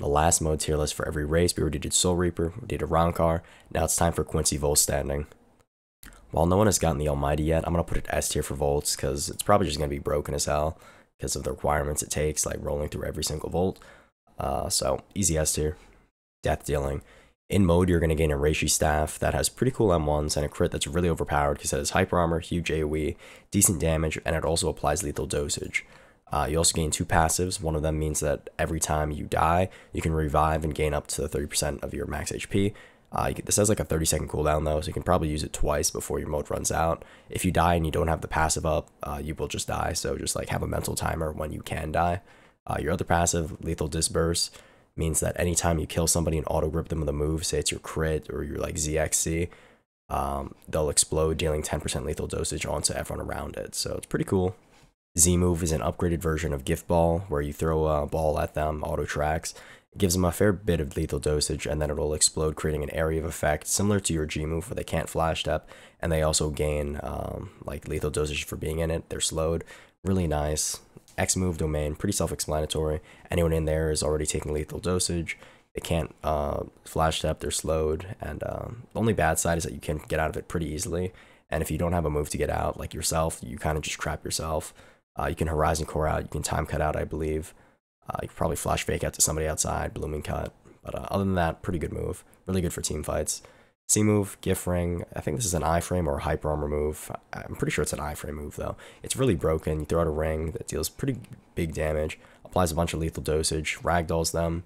The last mode tier list for every race. We already did Soul Reaper, we did a round car. Now it's time for Quincy Voltstanding. While no one has gotten the Almighty yet, I'm going to put it S tier for Volts, because it's probably just going to be broken as hell, because of the requirements it takes, like rolling through every single Volt. So, easy S tier. Death dealing. In mode, you're going to gain a Reishi staff that has pretty cool M1s and a crit that's really overpowered because it has hyper armor, huge AoE, decent damage, and it also applies lethal dosage. You also gain 2 passives. One of them means that every time you die, you can revive and gain up to 30% of your max HP. This has like a 30-second cooldown though, so you can probably use it twice before your mode runs out. If you die and you don't have the passive up, you will just die, so just like have a mental timer when you can die. Your other passive, Lethal Disperse, means that anytime you kill somebody and auto grip them with a move, say it's your crit or your like ZXC, they'll explode, dealing 10% lethal dosage onto everyone around it. So it's pretty cool. Z move is an upgraded version of Gift Ball, where you throw a ball at them, auto tracks. It gives them a fair bit of lethal dosage, and then it'll explode, creating an area of effect similar to your G move, where they can't flash step, and they also gain like lethal dosage for being in it. They're slowed. Really nice. X move domain, pretty self-explanatory. Anyone in there is already taking lethal dosage. They can't flash step, they're slowed, and the only bad side is that you can get out of it pretty easily. And if you don't have a move to get out, like yourself, you kind of just trap yourself. You can Horizon Core out, you can Time Cut out, I believe. You can probably Flash Fake out to somebody outside, Blooming Cut. But other than that, pretty good move. Really good for team fights. C move, Gift Ring. I think this is an iframe or a Hyper Armor move. I'm pretty sure it's an iframe move though. It's really broken. You throw out a ring that deals pretty big damage, applies a bunch of lethal dosage, ragdolls them,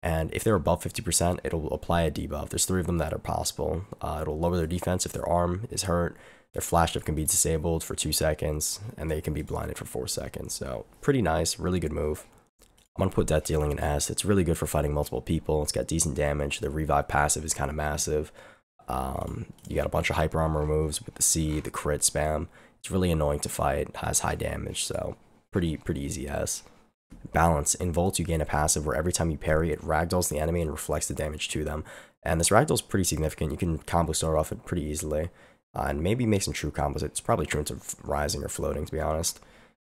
and if they're above 50%, it'll apply a debuff. There's 3 of them that are possible. It'll lower their defense if their arm is hurt. Their flash stuff can be disabled for 2 seconds, and they can be blinded for 4 seconds. So pretty nice, really good move. I'm going to put Death Dealing in S. It's really good for fighting multiple people. It's got decent damage. The Revive passive is kind of massive. You got a bunch of Hyper Armor moves with the C, the crit spam. It's really annoying to fight, has high damage, so pretty easy S. Balance. In Volt, you gain a passive where every time you parry, it ragdolls the enemy and reflects the damage to them. And this ragdoll is pretty significant. You can combo start off it pretty easily. And maybe make some true combos. It's probably true into rising or floating, to be honest.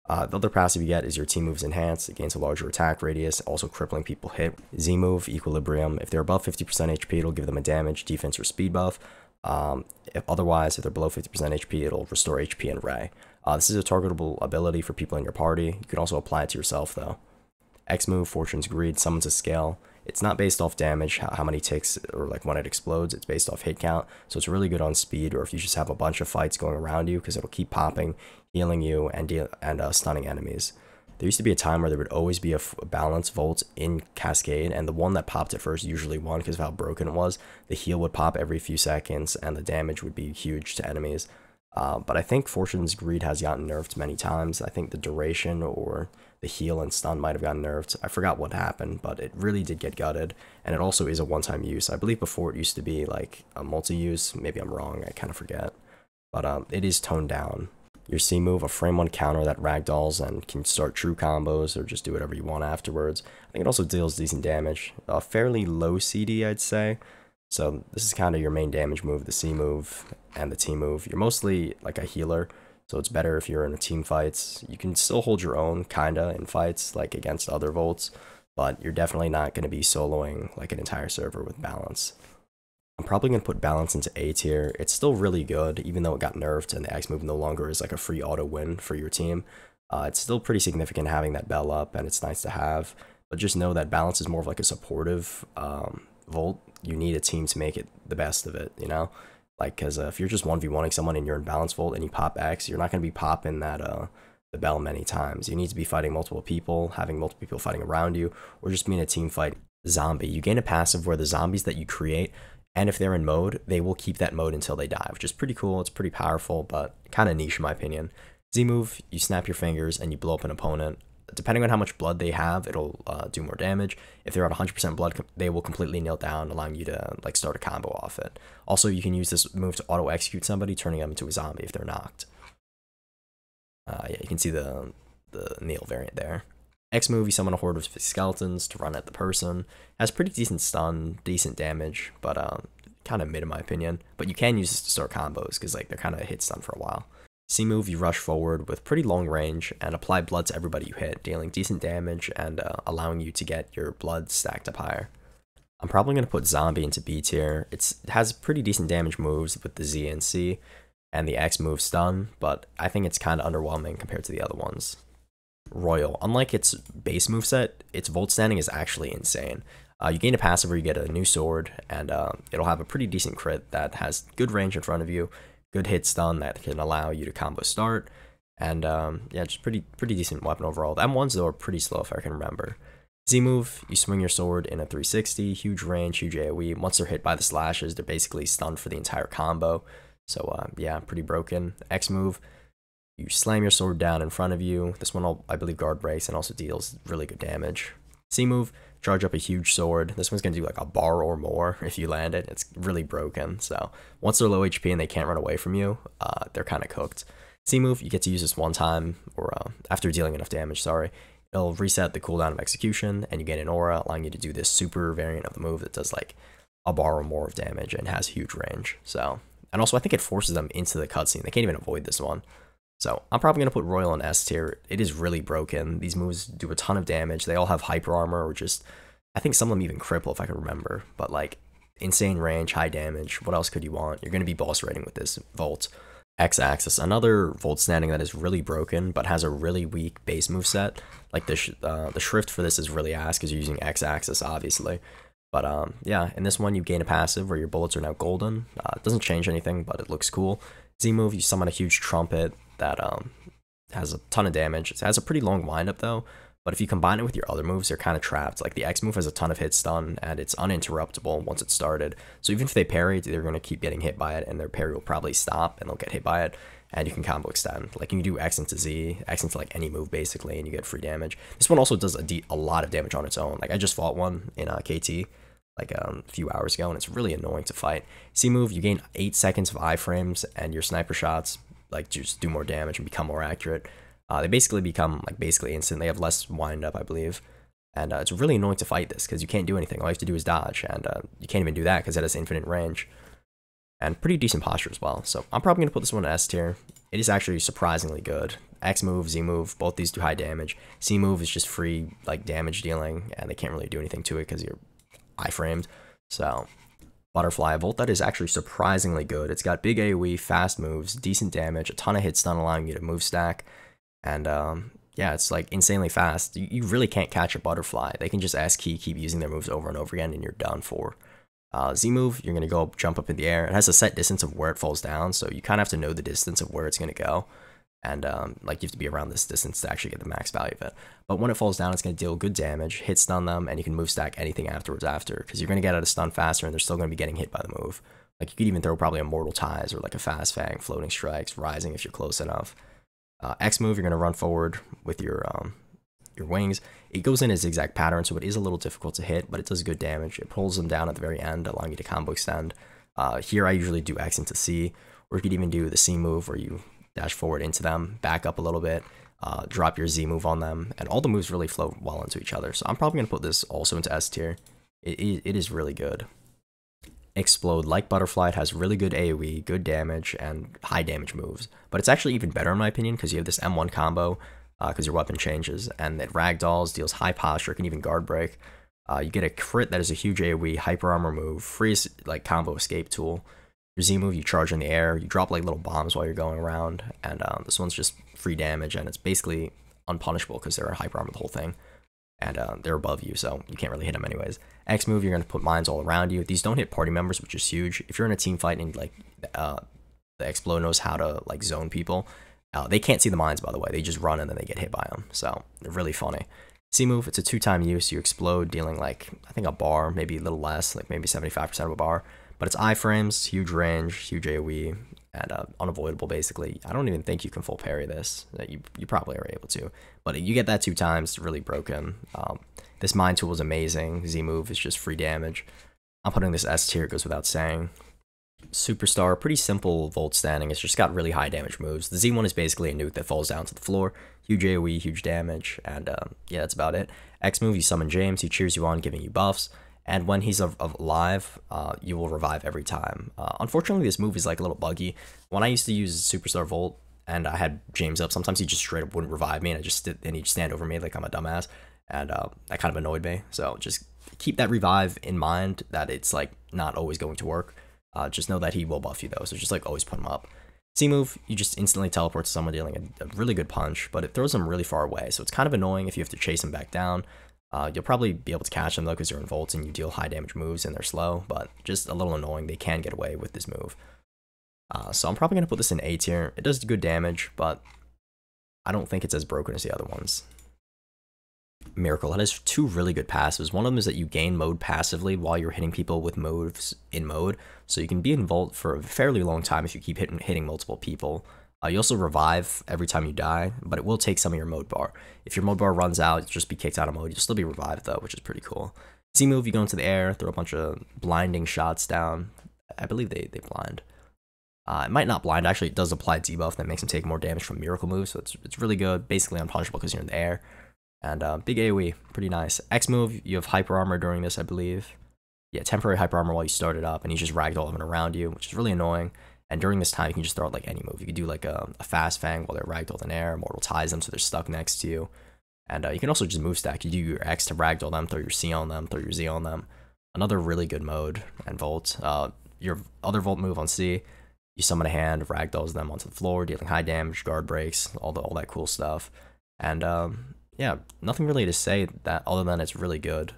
The other passive you get is your team moves enhanced. It gains a larger attack radius, also crippling people hit. Z move, Equilibrium. If they're above 50% HP, it'll give them a damage, defense, or speed buff. If they're below 50% HP, it'll restore HP and Ray. This is a targetable ability for people in your party. You can also apply it to yourself though. X move, Fortune's Greed, summons a scale. It's not based off damage, how many ticks, or like when it explodes. It's based off hit count, so it's really good on speed, or if you just have a bunch of fights going around you, because it'll keep popping, healing you, and stunning enemies. There used to be a time where there would always be a balance Volt in Cascade, and the one that popped at first usually won because of how broken it was. The heal would pop every few seconds, and the damage would be huge to enemies. But I think Fortune's Greed has gotten nerfed many times. I think the duration or the heal and stun might have gotten nerfed. I forgot what happened, but it really did get gutted. And it also is a one-time use. I believe before it used to be like a multi-use. Maybe I'm wrong, I kind of forget. But it is toned down. Your C move, a frame 1 counter that ragdolls and can start true combos or just do whatever you want afterwards. I think it also deals decent damage. Fairly low CD, I'd say. So this is kind of your main damage move, the C move and the T move. You're mostly like a healer, so it's better if you're in a team fights. You can still hold your own, kinda, in fights, like against other Volts, but you're definitely not going to be soloing like an entire server with balance. I'm probably going to put balance into A tier. It's still really good, even though it got nerfed and the X move no longer is like a free auto win for your team. It's still pretty significant having that bell up, and it's nice to have, but just know that balance is more of like a supportive Volt. You need a team to make it the best of it, you know? Like, because if you're just 1v1ing someone and you're in balance Volt and you pop X, you're not going to be popping that the bell many times. You need to be fighting multiple people, having multiple people fighting around you, or just being a team fight. Zombie. You gain a passive where the zombies that you create, and if they're in mode, they will keep that mode until they die, which is pretty cool. It's pretty powerful, but kind of niche in my opinion. Z move, you snap your fingers and you blow up an opponent. Depending on how much blood they have, it'll do more damage. If they're at 100% blood, they will completely kneel down, allowing you to like start a combo off it. Also, you can use this move to auto-execute somebody, turning them into a zombie if they're knocked. Yeah, you can see the kneel variant there. X move, you summon a horde of skeletons to run at the person. Has pretty decent stun, decent damage, but kind of mid in my opinion. But you can use this to start combos, because like they're kind of hit stun for a while. C move, you rush forward with pretty long range and apply blood to everybody you hit, dealing decent damage and allowing you to get your blood stacked up higher. I'm probably going to put Zombie into B tier. It has pretty decent damage moves with the Z and C, and the X move stun, but I think it's kind of underwhelming compared to the other ones. Royal, unlike its base moveset, its Voltstanding is actually insane. You gain a passive where you get a new sword, and it'll have a pretty decent crit that has good range in front of you, good hit stun that can allow you to combo start, and yeah, just pretty decent weapon overall. The M1s though are pretty slow if I can remember. Z move, you swing your sword in a 360, huge range, huge AoE. Once they're hit by the slashes, they're basically stunned for the entire combo. So yeah, pretty broken. X move, you slam your sword down in front of you. This one, I believe, guard breaks and also deals really good damage. C move, charge up a huge sword. This one's going to do like a bar or more if you land it. It's really broken. So once they're low HP and they can't run away from you, they're kind of cooked. C move, you get to use this one time, or after dealing enough damage, sorry. It'll reset the cooldown of execution, and you get an aura, allowing you to do this super variant of the move that does like a bar or more of damage and has huge range. So, and also I think it forces them into the cutscene. They can't even avoid this one. So I'm probably going to put Royal in S tier. It is really broken. These moves do a ton of damage. They all have hyper armor, or just, I think some of them even cripple if I can remember. But like, insane range, high damage. What else could you want? You're going to be boss rating with this Volt. X-axis, another Voltstanding that is really broken, but has a really weak base moveset. Like the Schrift for this is really ass because you're using X-axis, obviously. But yeah, in this one you gain a passive where your bullets are now golden. It doesn't change anything, but it looks cool. Z move, you summon a huge trumpet that has a ton of damage. It has a pretty long windup though, but if you combine it with your other moves, they're kind of trapped. Like the X move has a ton of hit stun, and it's uninterruptible once it started. So even if they parry, they're going to keep getting hit by it, and their parry will probably stop, and they'll get hit by it, and you can combo extend. Like you can do X into Z, X into like any move basically, and you get free damage. This one also does a lot of damage on its own. Like I just fought one in KT like a few hours ago, and it's really annoying to fight. C move, you gain 8 seconds of iframes, and your sniper shots like just do more damage and become more accurate. They basically become like basically instant. They have less wind up, I believe, and it's really annoying to fight this because you can't do anything. All you have to do is dodge, and you can't even do that because it has infinite range and pretty decent posture as well. So I'm probably gonna put this one in S tier. It is actually surprisingly good. X move, Z move, both these do high damage. C move is just free like damage dealing, and they can't really do anything to it because you're iframed. So Butterfly Volt, that is actually surprisingly good. It's got big AoE, fast moves, decent damage, a ton of hit stun allowing you to move stack. And yeah, it's like insanely fast. You really can't catch a Butterfly. They can just S key, keep using their moves over and over again, and you're done for. Z move, you're going to go jump up in the air. It has a set distance of where it falls down, so you kind of have to know the distance of where it's going to go. And like you have to be around this distance to actually get the max value of it. But when it falls down, it's going to deal good damage, hit stun them, and you can move stack anything afterwards because you're going to get out of stun faster, and they're still going to be getting hit by the move. Like you could even throw probably a Mortal Ties or like a Fast Fang, Floating Strikes, Rising if you're close enough. X move, you're going to run forward with your wings. It goes in a zigzag pattern, so it is a little difficult to hit, but it does good damage. It pulls them down at the very end, allowing you to combo extend. Here I usually do X into C, or you could even do the C move where you dash forward into them, back up a little bit, drop your Z move on them, and all the moves really flow well into each other. So I'm probably going to put this also into S tier. It is really good. Explode, like Butterfly, it has really good AoE, good damage, and high damage moves. But it's actually even better in my opinion because you have this M1 combo because your weapon changes, and it ragdolls, deals high posture, can even guard break. You get a crit that is a huge AoE, hyper armor move, free like combo escape tool. Your Z move, you charge in the air, you drop like little bombs while you're going around, and this one's just free damage, and it's basically unpunishable because they're hyper armor the whole thing. And they're above you, so you can't really hit them anyways. X move, you're going to put mines all around you. These don't hit party members, which is huge. If you're in a team fight and like the Explode knows how to like zone people, they can't see the mines, by the way. They just run and then they get hit by them, so they're really funny. C move, it's a 2-time use. You explode, dealing like, I think a bar, maybe a little less, like maybe 75% of a bar. But it's iframes, huge range, huge AoE, and unavoidable basically. I don't even think you can full parry this. You probably are able to, but you get that 2 times, really broken. This mine tool is amazing. Z move is just free damage. I'm putting this S tier, it goes without saying. Superstar, pretty simple Voltstanding. It's just got really high damage moves. The Z1 is basically a nuke that falls down to the floor. Huge AoE, huge damage, and yeah, that's about it. X move, you summon James, he cheers you on, giving you buffs. And when he's alive, you will revive every time. Unfortunately, this move is like a little buggy. When I used to use Superstar Volt, and I had James up. Sometimes he just straight up wouldn't revive me, and he'd stand over me like I'm a dumbass, and that kind of annoyed me. So just keep that revive in mind, that it's like not always going to work. Just know that he will buff you though, so just like always put him up. C move, you just instantly teleport to someone dealing a really good punch, but it throws them really far away, so it's kind of annoying if you have to chase them back down. You'll probably be able to catch them though because you're in Volts and you deal high damage moves and they're slow, but just a little annoying. They can get away with this move. So I'm probably going to put this in A tier. It does good damage, but I don't think it's as broken as the other ones. Miracle, that has two really good passives. One of them is that you gain mode passively while you're hitting people with moves in mode, so you can be in Volt for a fairly long time if you keep hitting multiple people. You also revive every time you die, but it will take some of your mode bar. If your mode bar runs out, you'll just be kicked out of mode. You'll still be revived though, which is pretty cool. C move, you go into the air, throw a bunch of blinding shots down. I believe they blind. It might not blind, actually it does apply debuff that makes him take more damage from miracle moves, so it's really good, basically unpunishable because you're in the air. And big AoE, pretty nice. X move, you have hyper armor during this, I believe. Yeah, temporary hyper armor while you start it up, and he's just ragdolling around you, which is really annoying. And during this time, you can just throw out like any move. You can do like a fast fang while they're ragdolled in air, mortal ties them so they're stuck next to you. And you can also just move stack. You do your X to ragdoll them, throw your C on them, throw your Z on them. Another really good mode and Volt. Your other Volt move on C, you summon a hand, ragdolls them onto the floor, dealing high damage, guard breaks, all that cool stuff. And yeah, nothing really to say that other than it's really good.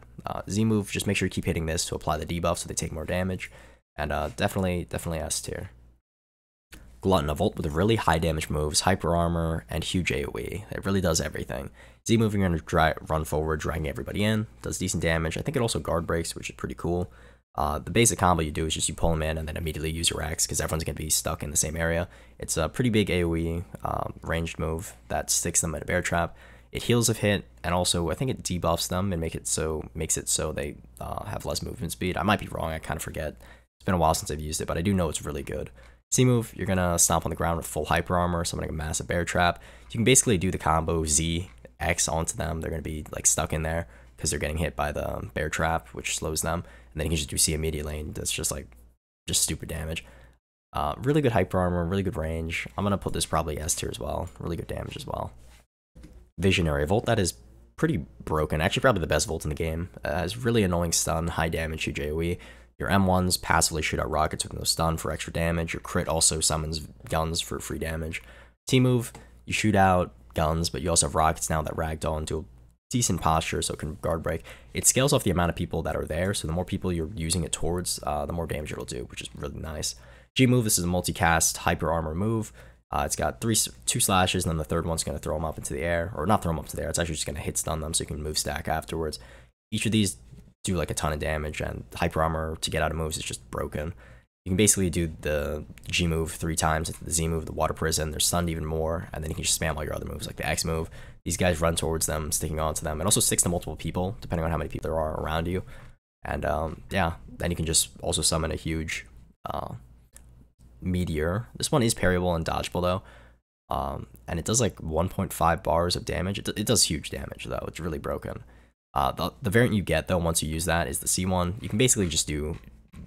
Z move, just make sure you keep hitting this to apply the debuff so they take more damage. And definitely S tier. Glutton, a Volt with really high damage moves, hyper armor, and huge AoE. It really does everything. Z move, you're going to run forward, dragging everybody in. Does decent damage. I think it also guard breaks, which is pretty cool. The basic combo you do is just you pull them in and then immediately use your X because everyone's going to be stuck in the same area. It's a pretty big AoE ranged move that sticks them in a bear trap. It heals if hit, and also I think it debuffs them and makes it so they have less movement speed. I might be wrong, I kind of forget. It's been a while since I've used it, but I do know it's really good. C move, you're going to stomp on the ground with full hyper armor, summoning a massive bear trap. You can basically do the combo Z, X onto them. They're going to be like stuck in there because they're getting hit by the bear trap, which slows them. And then you can just do C immediately, and that's just stupid damage. Really good hyper armor, really good range. I'm going to put this probably S tier as well. Really good damage as well. Visionary, a Volt that is pretty broken. Actually, probably the best Volt in the game. Has really annoying stun, high damage, huge AoE. Your M1s passively shoot out rockets with no stun for extra damage. Your crit also summons guns for free damage. T move, you shoot out guns, but you also have rockets now that ragdoll into a decent posture, so it can guard break. It scales off the amount of people that are there, so the more people you're using it towards, the more damage it'll do, which is really nice. G move, this is a multicast hyper armor move. It's got two slashes, and then the third one's going to throw them up into the air, or not throw them up to the air. It's actually just going to hit stun them, so you can move stack afterwards. Each of these do like a ton of damage, and hyper armor to get out of moves is just broken. You can basically do the G move 3 times, the Z move, the water prison, they're stunned even more, and then you can just spam all your other moves like the X move. These guys run towards them, sticking onto them, and also sticks to multiple people, depending on how many people there are around you. And yeah, then you can just also summon a huge meteor. This one is parryable and dodgeable though, and it does like 1.5 bars of damage. It does huge damage though, it's really broken. The variant you get though once you use that is the C one. You can basically just do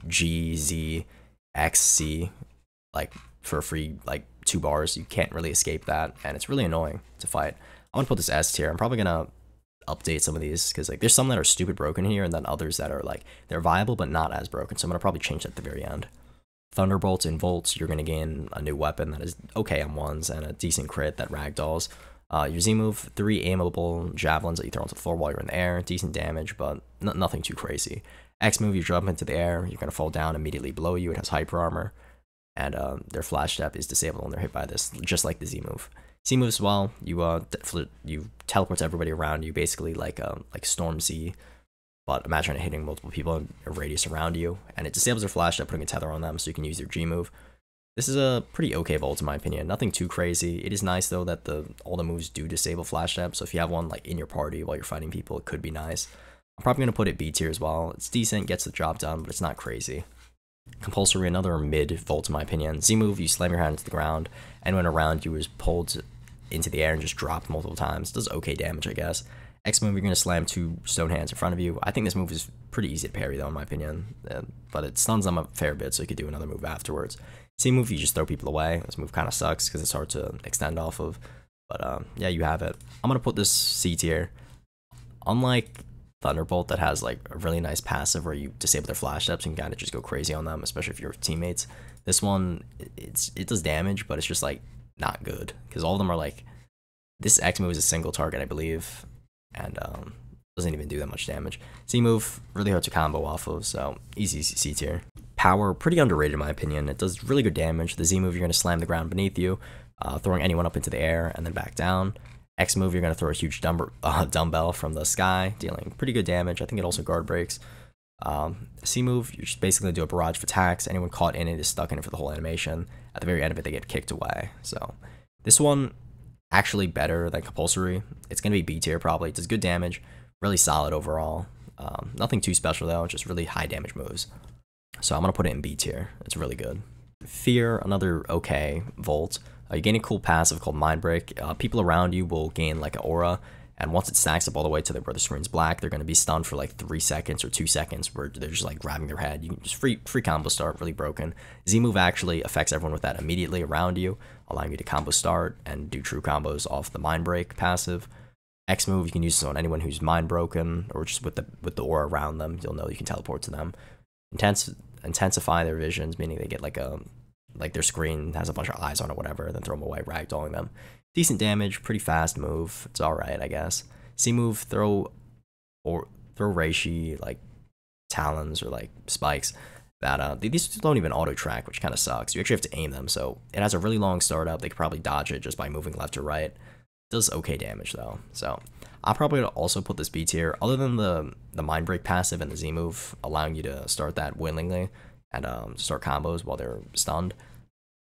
G, Z, X, C, like for a free like 2 bars. You can't really escape that, and it's really annoying to fight. I'm gonna put this S tier. I'm probably gonna update some of these because like there's some that are stupid broken here, and then others that are like they're viable but not as broken. So I'm gonna probably change that at the very end. Thunderbolts and Volts, you're gonna gain a new weapon that is okay on ones and a decent crit that ragdolls. Your Z move, 3 aimable javelins that you throw onto the floor while you're in the air, decent damage, but nothing too crazy. X move, you jump into the air, you're gonna fall down immediately below you. It has hyper armor, and their flash step is disabled when they're hit by this, just like the Z move. C move as well, you teleport to everybody around you, basically like Storm Z, but imagine it hitting multiple people in a radius around you, and it disables their flash step, putting a tether on them, so you can use your G move. This is a pretty okay Volt in my opinion, nothing too crazy. It is nice though that all the moves do disable flash step, so if you have one like in your party while you're fighting people, it could be nice. I'm probably going to put it B tier as well. It's decent, gets the job done, but it's not crazy. Compulsory, another mid Volt in my opinion. Z move, you slam your hand into the ground, and when around you is pulled into the air and just dropped multiple times. It does okay damage, I guess. X move, you're going to slam 2 stone hands in front of you. I think this move is pretty easy to parry though in my opinion, but it stuns them a fair bit, so you could do another move afterwards. C move, you just throw people away. This move kind of sucks because it's hard to extend off of. But yeah, you have it. I'm going to put this C tier. Unlike Thunderbolt that has like a really nice passive where you disable their flash steps and kind of just go crazy on them, especially if you're teammates. This one, it does damage, but it's just like not good because all of them are like, this X move is a single target, I believe, and doesn't even do that much damage. C move, really hard to combo off of, so easy C tier. Power, pretty underrated in my opinion. It does really good damage. The Z move, you're going to slam the ground beneath you, throwing anyone up into the air and then back down. X move, you're going to throw a huge dumbbell from the sky, dealing pretty good damage. I think it also guard breaks. C move, you just basically do a barrage of attacks. Anyone caught in it is stuck in it for the whole animation. At the very end of it, they get kicked away. So this one, actually better than compulsory. It's going to be B tier probably. It does good damage, really solid overall. Nothing too special though, just really high damage moves. So I'm going to put it in B tier. It's really good. Fear, another okay Volt. You gain a cool passive called Mind Break. People around you will gain like an aura, and once it stacks up all the way to where the screen's black, they're going to be stunned for like 3 seconds or 2 seconds where they're just like grabbing their head. You can just free combo start, really broken. Z move actually affects everyone with that immediately around you, allowing you to combo start and do true combos off the Mind Break passive. X move, you can use this on anyone who's mind broken or just with the aura around them. You'll know you can teleport to them. Intensify their visions, meaning they get like their screen has a bunch of eyes on it, whatever, then throw them away, ragdolling them. Decent damage, pretty fast move. It's alright, I guess. C move, throw reishi, like talons or like spikes. That these don't even auto track, which kind of sucks. You actually have to aim them, so it has a really long startup. They could probably dodge it just by moving left or right. Does okay damage though, so I'm probably gonna also put this B tier. Other than the Mind Break passive and the Z move allowing you to start that willingly and start combos while they're stunned,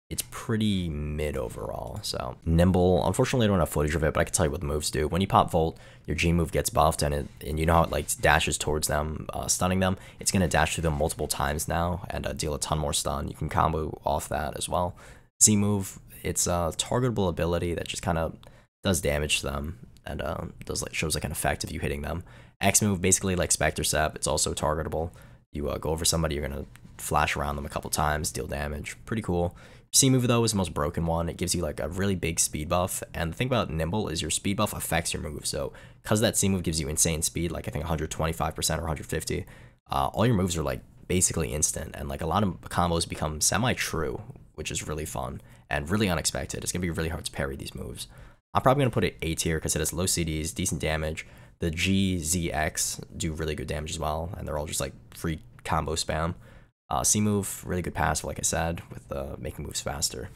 it's pretty mid overall. So Nimble, unfortunately I don't have footage of it, but I can tell you what the moves do. When you pop Volt, your G move gets buffed, and you know how it like dashes towards them, stunning them. It's gonna dash through them multiple times now and deal a ton more stun. You can combo off that as well. Z move, it's a targetable ability that just kind of does damage to them and shows like an effect of you hitting them. X move, basically like Spectre Sep, it's also targetable. You go over somebody, you're gonna flash around them a couple times, deal damage. Pretty cool. C move though is the most broken one. It gives you like a really big speed buff, and the thing about Nimble is your speed buff affects your move. So because that C move gives you insane speed, like I think 125% or 150, all your moves are like basically instant, and like a lot of combos become semi-true, which is really fun and really unexpected. It's gonna be really hard to parry these moves. I'm probably gonna put it A tier because it has low CDs, decent damage. The G, Z, X do really good damage as well, and they're all just like free combo spam. C move, really good passive, like I said, with making moves faster.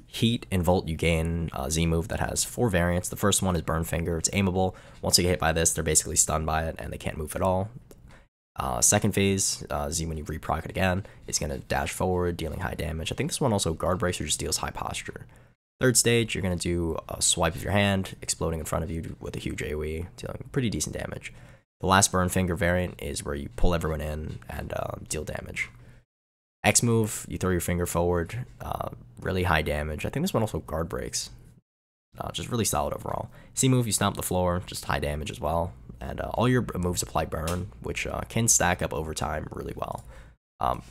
Heat and Volt, you gain Z move that has 4 variants. The first one is Burn Finger. It's aimable. Once they get hit by this, they're basically stunned by it and they can't move at all. Second phase, Z, when you reproc it again, it's going to dash forward, dealing high damage. I think this one also guard breaks or just deals high posture. Third stage, you're going to do a swipe of your hand, exploding in front of you with a huge AoE, dealing pretty decent damage. The last Burn Finger variant is where you pull everyone in and deal damage. X move, you throw your finger forward, really high damage. I think this one also guard breaks, just really solid overall. C move, you stomp the floor, just high damage as well. And all your moves apply burn, which can stack up over time really well.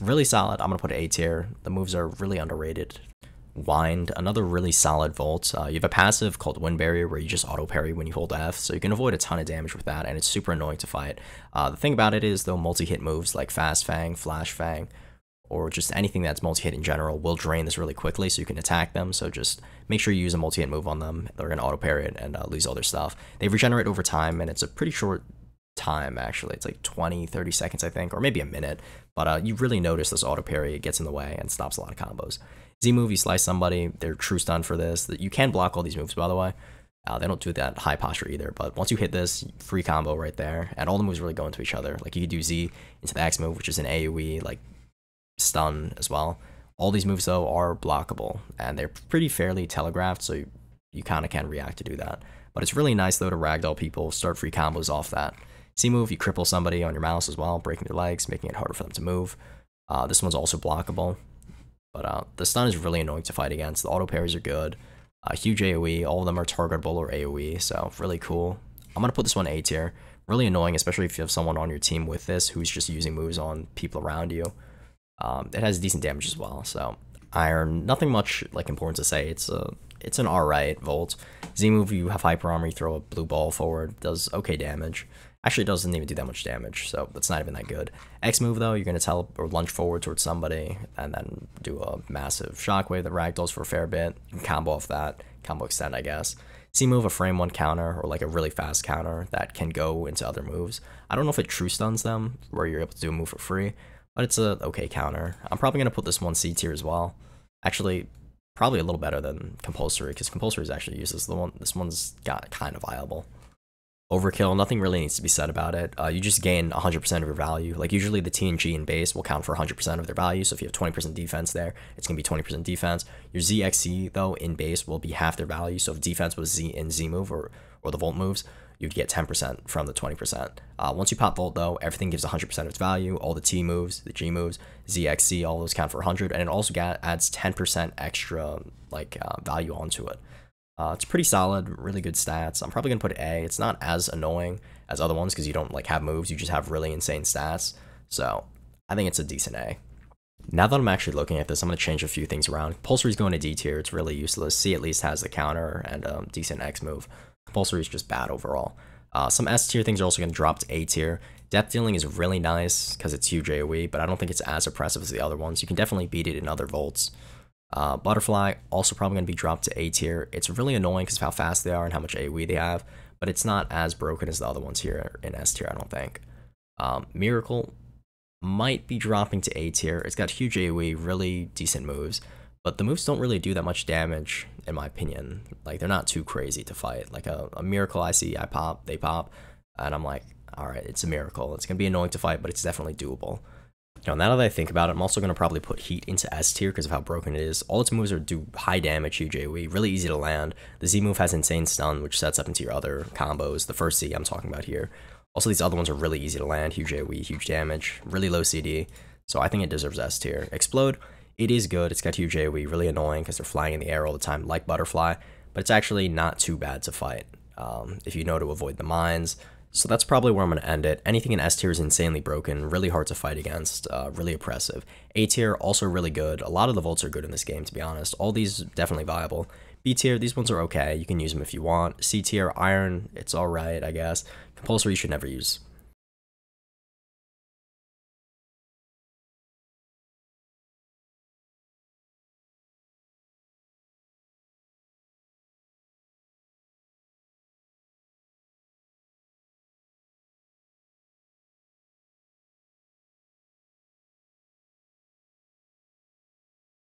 Really solid. I'm going to put it A tier. The moves are really underrated. Wind, another really solid Volt. You have a passive called Wind Barrier where you just auto parry when you hold F, so you can avoid a ton of damage with that, and it's super annoying to fight. The thing about it is though, multi-hit moves like Fast Fang, Flash Fang, or just anything that's multi-hit in general will drain this really quickly, so you can attack them. So just make sure you use a multi-hit move on them. They're going to auto parry it and lose all their stuff. They regenerate over time, and it's a pretty short time actually. It's like 20-30 seconds I think, or maybe a minute, but you really notice this auto parry. It gets in the way and stops a lot of combos. Z move, you slice somebody, they're true stun for this. You can block all these moves, by the way. They don't do that high posture either, but once you hit this, free combo right there, and all the moves really go into each other. Like you could do Z into the X move, which is an AoE, like stun as well. All these moves though are blockable, and they're pretty fairly telegraphed, so you kind of can react to do that. But it's really nice though to ragdoll people, start free combos off that. C move, you cripple somebody on your mouse as well, breaking their legs, making it harder for them to move. This one's also blockable. But the stun is really annoying to fight against. The auto parries are good. Huge AoE. All of them are targetable or AoE, so really cool. I'm going to put this one A tier. Really annoying, especially if you have someone on your team with this who's just using moves on people around you. It has decent damage as well, so Iron, nothing much like important to say. It's an alright Volt. Z move, you have hyper armor, you throw a blue ball forward, does okay damage. Actually, it doesn't even do that much damage, so that's not even that good. X move though, you're gonna or lunge forward towards somebody and then do a massive shockwave that ragdolls for a fair bit. You can combo off that, combo extend, I guess. C move, a frame 1 counter or like a really fast counter that can go into other moves. I don't know if it true stuns them where you're able to do a move for free, but it's a okay counter. I'm probably gonna put this one C tier as well. Actually, probably a little better than compulsory because compulsory is actually useless. This one's got kind of viable. Overkill, nothing really needs to be said about it. You just gain 100% of your value. Like usually the TNG in base will count for 100% of their value. So if you have 20% defense there, it's gonna be 20% defense. Your ZXC though in base will be half their value. So if defense was Z in Z move or the Volt moves, you'd get 10% from the 20%. Once you pop Volt though, everything gives 100% of its value. All the T moves, the G moves, ZXC, all those count for 100, and it also adds 10% extra like value onto it. It's pretty solid, really good stats. I'm probably gonna put A. It's not as annoying as other ones because you don't like have moves, you just have really insane stats. So I think it's a decent A. Now that I'm actually looking at this, I'm gonna change a few things around. Compulsory's going to D tier, it's really useless. C at least has the counter and decent X move. Compulsory is just bad overall. Some S tier things are also gonna drop to A tier. Depth dealing is really nice because it's huge AoE, but I don't think it's as oppressive as the other ones. You can definitely beat it in other Volts. Butterfly, also probably going to be dropped to A tier. It's really annoying because of how fast they are and how much AoE they have, but it's not as broken as the other ones here in S tier, I don't think. Miracle might be dropping to A tier. It's got huge AoE, really decent moves, but the moves don't really do that much damage, in my opinion. Like, they're not too crazy to fight. Like, a Miracle I pop, they pop, and I'm like, alright, it's a Miracle. It's going to be annoying to fight, but it's definitely doable. Now that I think about it, I'm also going to probably put Heat into S tier because of how broken it is. All its moves do high damage, huge AoE, really easy to land. The Z move has insane stun, which sets up into your other combos. The first Z I'm talking about here. Also, these other ones are really easy to land, huge AoE, huge damage, really low CD. So I think it deserves S tier. Explode, it is good. It's got huge AoE, really annoying because they're flying in the air all the time like Butterfly, but it's actually not too bad to fight if you know to avoid the mines. So that's probably where I'm going to end it. Anything in S tier is insanely broken, really hard to fight against, really oppressive. A tier, also really good. A lot of the Volts are good in this game, to be honest. All these definitely viable. B tier, these ones are okay. You can use them if you want. C tier, Iron, it's alright, I guess. Compulsory, you should never use.